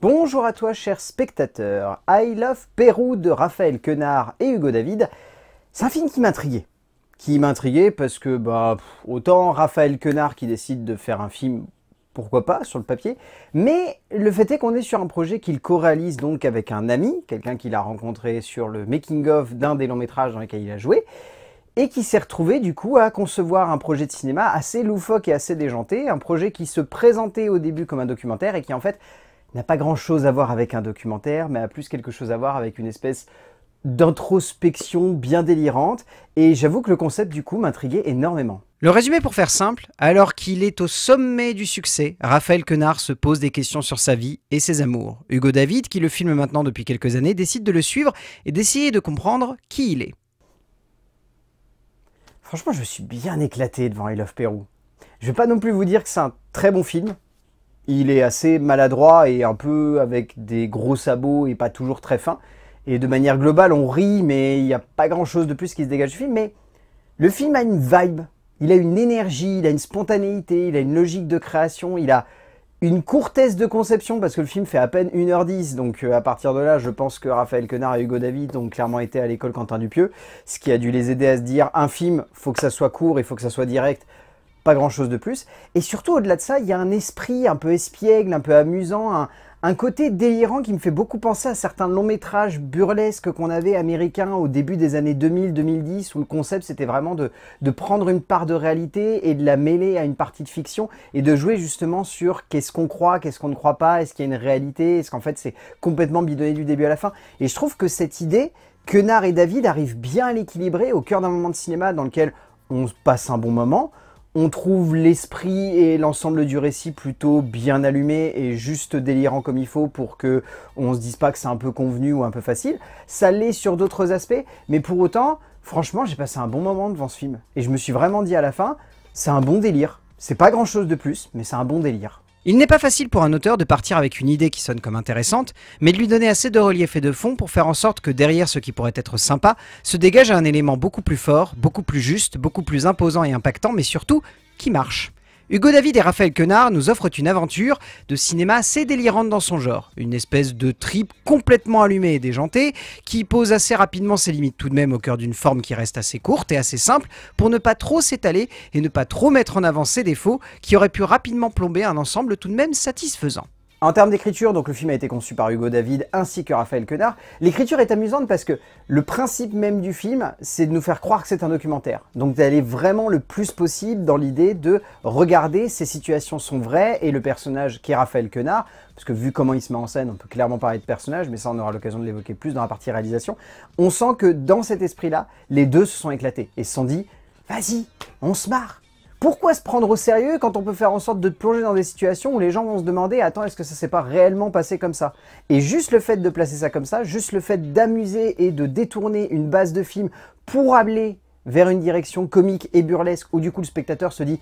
Bonjour à toi, cher spectateur. I Love Pérou de Raphaël Quenard et Hugo David. C'est un film qui m'intriguait. Parce que, autant Raphaël Quenard qui décide de faire un film, pourquoi pas, sur le papier. Mais le fait est qu'on est sur un projet qu'il co-réalise donc avec un ami, quelqu'un qu'il a rencontré sur le making-of d'un des longs métrages dans lesquels il a joué, et qui s'est retrouvé du coup à concevoir un projet de cinéma assez loufoque et assez déjanté, un projet qui se présentait au début comme un documentaire et qui en fait n'a pas grand chose à voir avec un documentaire, mais a plus quelque chose à voir avec une espèce d'introspection bien délirante, et j'avoue que le concept du coup m'intriguait énormément. Le résumé pour faire simple, alors qu'il est au sommet du succès, Raphaël Quenard se pose des questions sur sa vie et ses amours. Hugo David, qui le filme maintenant depuis quelques années, décide de le suivre et d'essayer de comprendre qui il est. Franchement, je me suis bien éclaté devant I Love Pérou. Je vais pas non plus vous dire que c'est un très bon film. Il est assez maladroit et un peu avec des gros sabots et pas toujours très fin. Et de manière globale, on rit, mais il n'y a pas grand-chose de plus qui se dégage du film. Mais le film a une vibe, il a une énergie, il a une spontanéité, il a une logique de création, il a une courtesse de conception, parce que le film fait à peine 1h10. Donc à partir de là, je pense que Raphaël Quenard et Hugo David ont clairement été à l'école Quentin Dupieux. Ce qui a dû les aider à se dire, un film, faut que ça soit court, il faut que ça soit direct. Pas grand chose de plus. Et surtout, au-delà de ça, il y a un esprit un peu espiègle, un peu amusant, un côté délirant qui me fait beaucoup penser à certains longs métrages burlesques qu'on avait américains au début des années 2000-2010, où le concept c'était vraiment de prendre une part de réalité et de la mêler à une partie de fiction, et de jouer justement sur qu'est-ce qu'on croit, qu'est-ce qu'on ne croit pas, est-ce qu'il y a une réalité, est-ce qu'en fait c'est complètement bidonné du début à la fin. Et je trouve que cette idée, Quenard et David arrivent bien à l'équilibrer au cœur d'un moment de cinéma dans lequel on passe un bon moment. On trouve l'esprit et l'ensemble du récit plutôt bien allumé et juste délirant comme il faut pour que on se dise pas que c'est un peu convenu ou un peu facile. Ça l'est sur d'autres aspects, mais pour autant, franchement, j'ai passé un bon moment devant ce film. Et je me suis vraiment dit à la fin, c'est un bon délire. C'est pas grand chose de plus, mais c'est un bon délire. Il n'est pas facile pour un auteur de partir avec une idée qui sonne comme intéressante, mais de lui donner assez de relief et de fond pour faire en sorte que derrière ce qui pourrait être sympa, se dégage un élément beaucoup plus fort, beaucoup plus juste, beaucoup plus imposant et impactant, mais surtout, qui marche. Hugo David et Raphaël Quenard nous offrent une aventure de cinéma assez délirante dans son genre, une espèce de trip complètement allumée et déjantée, qui pose assez rapidement ses limites tout de même au cœur d'une forme qui reste assez courte et assez simple, pour ne pas trop s'étaler et ne pas trop mettre en avant ses défauts, qui auraient pu rapidement plomber un ensemble tout de même satisfaisant. En termes d'écriture, donc le film a été conçu par Hugo David ainsi que Raphaël Quenard. L'écriture est amusante parce que le principe même du film, c'est de nous faire croire que c'est un documentaire. Donc d'aller vraiment le plus possible dans l'idée de regarder ces situations sont vraies et le personnage qui est Raphaël Quenard, parce que vu comment il se met en scène, on peut clairement parler de personnage, mais ça on aura l'occasion de l'évoquer plus dans la partie réalisation. On sent que dans cet esprit-là, les deux se sont éclatés et se sont dit « Vas-y, on se marre !» Pourquoi se prendre au sérieux quand on peut faire en sorte de te plonger dans des situations où les gens vont se demander « Attends, est-ce que ça s'est pas réellement passé comme ça ?» Et juste le fait de placer ça comme ça, juste le fait d'amuser et de détourner une base de film pour aller vers une direction comique et burlesque où du coup le spectateur se dit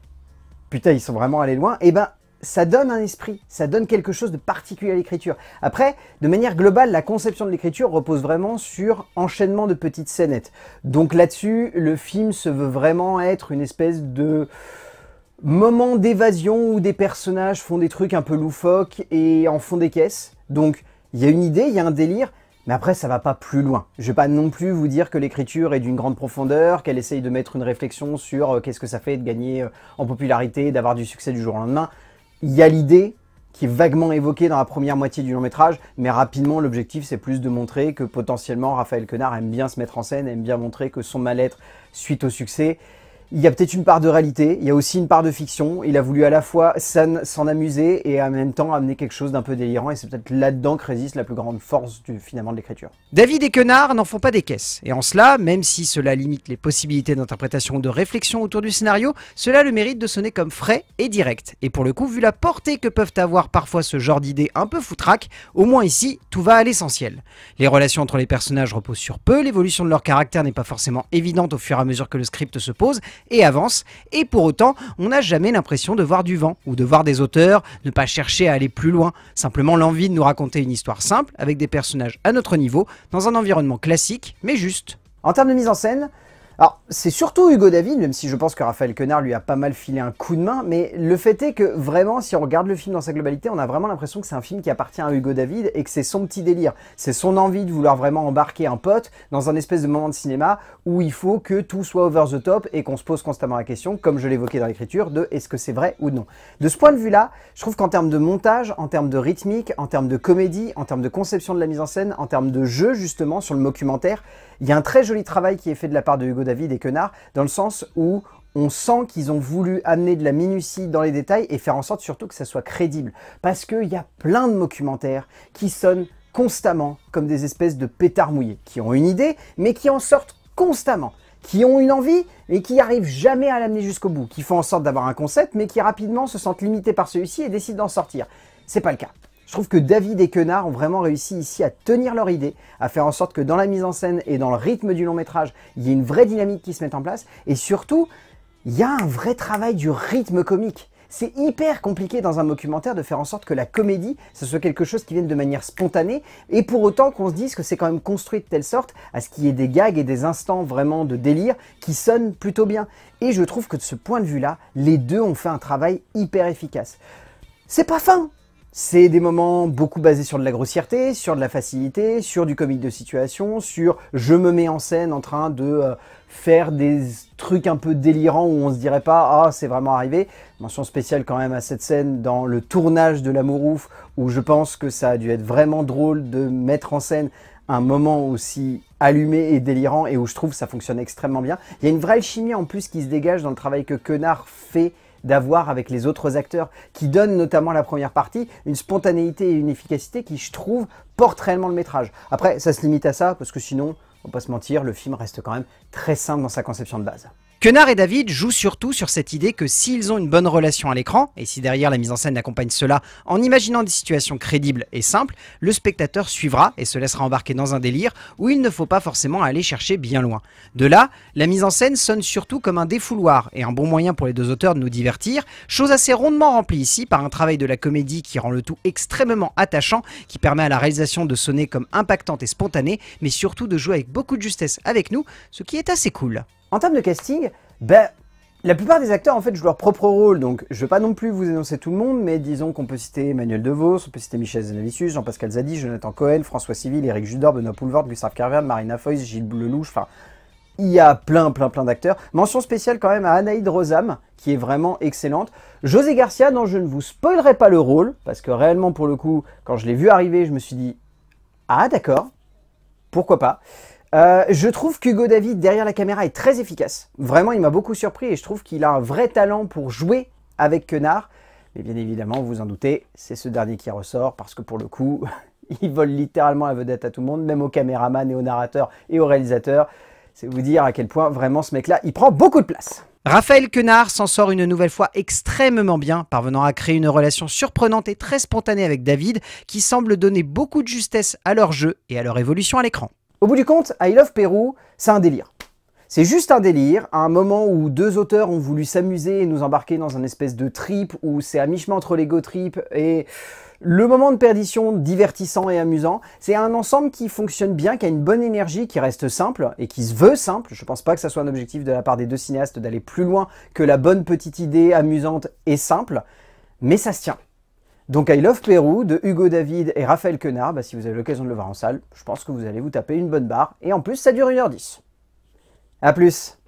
« Putain, ils sont vraiment allés loin », et ben ça donne un esprit, ça donne quelque chose de particulier à l'écriture. Après, de manière globale, la conception de l'écriture repose vraiment sur enchaînement de petites scénettes. Donc là-dessus, le film se veut vraiment être une espèce de moment d'évasion où des personnages font des trucs un peu loufoques et en font des caisses. Donc il y a une idée, il y a un délire, mais après ça va pas plus loin. Je vais pas non plus vous dire que l'écriture est d'une grande profondeur, qu'elle essaye de mettre une réflexion sur qu'est-ce que ça fait de gagner en popularité, d'avoir du succès du jour au lendemain. Il y a l'idée qui est vaguement évoquée dans la première moitié du long métrage, mais rapidement l'objectif c'est plus de montrer que potentiellement Raphaël Quenard aime bien se mettre en scène, aime bien montrer que son mal-être suite au succès. Il y a peut-être une part de réalité, il y a aussi une part de fiction. Il a voulu à la fois s'en amuser et en même temps amener quelque chose d'un peu délirant, et c'est peut-être là-dedans que résiste la plus grande force finalement de l'écriture. David et Quenard n'en font pas des caisses, et en cela, même si cela limite les possibilités d'interprétation ou de réflexion autour du scénario, cela le mérite de sonner comme frais et direct. Et pour le coup, vu la portée que peuvent avoir parfois ce genre d'idées un peu foutraques, au moins ici, tout va à l'essentiel. Les relations entre les personnages reposent sur peu, l'évolution de leur caractère n'est pas forcément évidente au fur et à mesure que le script se pose et avance, et pour autant, on n'a jamais l'impression de voir du vent, ou de voir des auteurs ne pas chercher à aller plus loin, simplement l'envie de nous raconter une histoire simple, avec des personnages à notre niveau, dans un environnement classique, mais juste. En termes de mise en scène, Alors, c'est surtout Hugo David, même si je pense que Raphaël Quenard lui a pas mal filé un coup de main, mais le fait est que vraiment, si on regarde le film dans sa globalité, on a vraiment l'impression que c'est un film qui appartient à Hugo David et que c'est son petit délire. C'est son envie de vouloir vraiment embarquer un pote dans un espèce de moment de cinéma où il faut que tout soit over the top et qu'on se pose constamment la question, comme je l'évoquais dans l'écriture, de est-ce que c'est vrai ou non. De ce point de vue-là, je trouve qu'en termes de montage, en termes de rythmique, en termes de comédie, en termes de conception de la mise en scène, en termes de jeu justement sur le documentaire, il y a un très joli travail qui est fait de la part de Hugo David et Quenard, dans le sens où on sent qu'ils ont voulu amener de la minutie dans les détails et faire en sorte surtout que ça soit crédible. Parce qu'il y a plein de documentaires qui sonnent constamment comme des espèces de pétards mouillés, qui ont une idée, mais qui en sortent constamment, qui ont une envie, mais qui n'arrivent jamais à l'amener jusqu'au bout, qui font en sorte d'avoir un concept, mais qui rapidement se sentent limités par celui-ci et décident d'en sortir. C'est pas le cas. Je trouve que David et Quenard ont vraiment réussi ici à tenir leur idée, à faire en sorte que dans la mise en scène et dans le rythme du long métrage, il y ait une vraie dynamique qui se mette en place. Et surtout, il y a un vrai travail du rythme comique. C'est hyper compliqué dans un documentaire de faire en sorte que la comédie, ce soit quelque chose qui vienne de manière spontanée, et pour autant qu'on se dise que c'est quand même construit de telle sorte à ce qu'il y ait des gags et des instants vraiment de délire qui sonnent plutôt bien. Et je trouve que de ce point de vue-là, les deux ont fait un travail hyper efficace. C'est pas fin! C'est des moments beaucoup basés sur de la grossièreté, sur de la facilité, sur du comique de situation, sur je me mets en scène en train de faire des trucs un peu délirants où on se dirait pas « Ah, c'est vraiment arrivé ». Mention spéciale quand même à cette scène dans le tournage de L'Amourouf où je pense que ça a dû être vraiment drôle de mettre en scène un moment aussi allumé et délirant et où je trouve que ça fonctionne extrêmement bien. Il y a une vraie alchimie en plus qui se dégage dans le travail que Quenard fait d'avoir avec les autres acteurs, qui donnent notamment la première partie une spontanéité et une efficacité qui, je trouve, portent réellement le métrage. Après, ça se limite à ça, parce que sinon, on va pas se mentir, le film reste quand même très simple dans sa conception de base. Quenard et David jouent surtout sur cette idée que s'ils ont une bonne relation à l'écran, et si derrière la mise en scène accompagne cela en imaginant des situations crédibles et simples, le spectateur suivra et se laissera embarquer dans un délire où il ne faut pas forcément aller chercher bien loin. De là, la mise en scène sonne surtout comme un défouloir et un bon moyen pour les deux auteurs de nous divertir, chose assez rondement remplie ici par un travail de la comédie qui rend le tout extrêmement attachant, qui permet à la réalisation de sonner comme impactante et spontanée, mais surtout de jouer avec beaucoup de justesse avec nous, ce qui est assez cool. En termes de casting, la plupart des acteurs en fait jouent leur propre rôle, donc je ne vais pas non plus vous énoncer tout le monde, mais disons qu'on peut citer Emmanuel DeVos, on peut citer Michel Zanavicius, Jean-Pascal Zadi, Jonathan Cohen, François Civil, Éric Judor, Benoît Poulvord, Gustave Kervern, Marina Foïs, Gilles Lelouch, enfin il y a plein d'acteurs. Mention spéciale quand même à Anaïd Rosam, qui est vraiment excellente. José Garcia, dont je ne vous spoilerai pas le rôle, parce que réellement pour le coup, quand je l'ai vu arriver, je me suis dit « Ah d'accord, pourquoi pas ?» Je trouve qu'Hugo David, derrière la caméra, est très efficace. Vraiment, il m'a beaucoup surpris et je trouve qu'il a un vrai talent pour jouer avec Quenard. Mais bien évidemment, vous en doutez, c'est ce dernier qui ressort parce que pour le coup, il vole littéralement la vedette à tout le monde, même au caméraman et au narrateur et au réalisateur. C'est vous dire à quel point vraiment ce mec-là, il prend beaucoup de place. Raphaël Quenard s'en sort une nouvelle fois extrêmement bien, parvenant à créer une relation surprenante et très spontanée avec David, qui semble donner beaucoup de justesse à leur jeu et à leur évolution à l'écran. Au bout du compte, I Love Pérou, c'est un délire. C'est juste un délire, à un moment où deux auteurs ont voulu s'amuser et nous embarquer dans un espèce de trip où c'est à mi-chemin entre l'ego trip et le moment de perdition divertissant et amusant. C'est un ensemble qui fonctionne bien, qui a une bonne énergie, qui reste simple et qui se veut simple. Je pense pas que ça soit un objectif de la part des deux cinéastes d'aller plus loin que la bonne petite idée amusante et simple, mais ça se tient. Donc I Love Pérou de Hugo David et Raphaël Quenard, si vous avez l'occasion de le voir en salle, je pense que vous allez vous taper une bonne barre. Et en plus, ça dure 1h10. A plus!